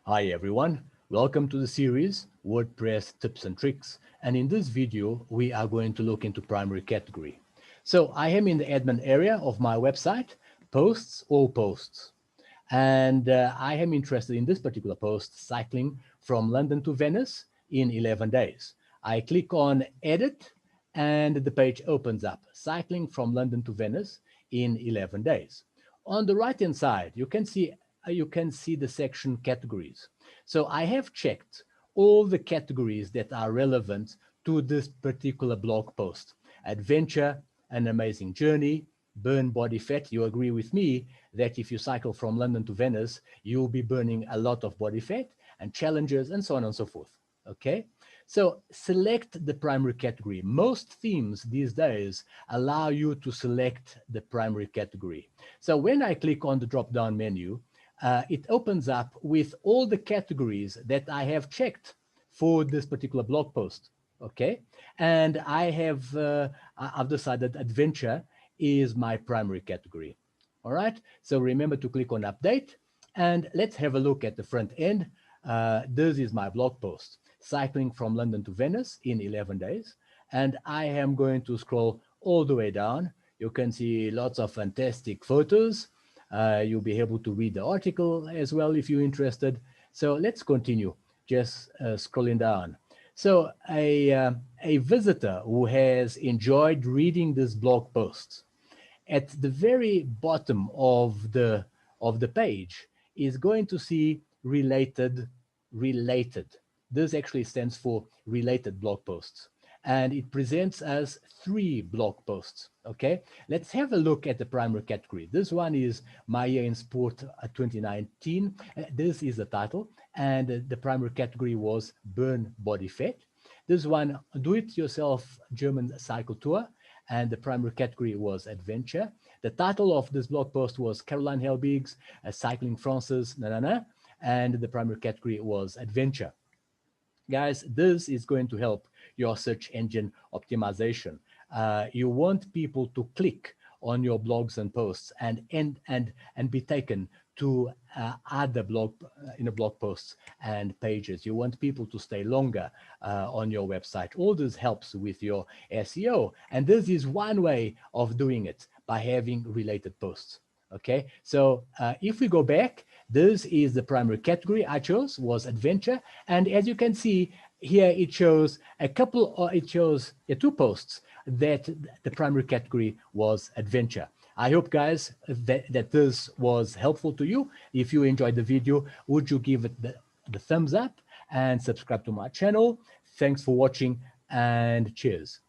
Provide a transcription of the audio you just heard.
Hi everyone, welcome to the series WordPress Tips and Tricks, and in this video we are going to look into primary category. So I am in the admin area of my website, posts, all posts, and I am interested in this particular post, cycling from London to Venice in 11 days. I click on edit and the page opens up, cycling from London to Venice in 11 days. On the right hand side you can see the section categories. So I have checked all the categories that are relevant to this particular blog post. Adventure, an amazing journey, burn body fat. You agree with me that if you cycle from London to Venice, you'll be burning a lot of body fat, and challenges and so on and so forth. Okay, so select the primary category. Most themes these days allow you to select the primary category. So when I click on the drop-down menu, it opens up with all the categories that I have checked for this particular blog post. Okay, and I've decided adventure is my primary category. All right, so remember to click on update, and let's have a look at the front end. This is my blog post, cycling from London to Venice in 11 days. And I am going to scroll all the way down. You can see lots of fantastic photos. You'll be able to read the article as well if you're interested. So let's continue, just scrolling down. So a visitor who has enjoyed reading this blog post, at the very bottom of the page is going to see related. This actually stands for related blog posts, and it presents as 3 blog posts. Okay, let's have a look at the primary category. This one is My Year in Sport 2019. This is the title, and the primary category was Burn Body Fat. This one, Do It Yourself German Cycle Tour, and the primary category was adventure. The title of this blog post was Caroline Helbig's Cycling France's and the primary category was adventure. Guys, this is going to help your search engine optimization. You want people to click on your blogs and posts and be taken to other blog posts and pages. You want people to stay longer on your website. All this helps with your SEO, and this is one way of doing it, by having related posts. Okay, so if we go back, this is the primary category I chose, was adventure, and as you can see here, it shows two posts that the primary category was adventure. I hope, guys, that this was helpful to you. If you enjoyed the video, would you give it the thumbs up and subscribe to my channel? Thanks for watching, and cheers.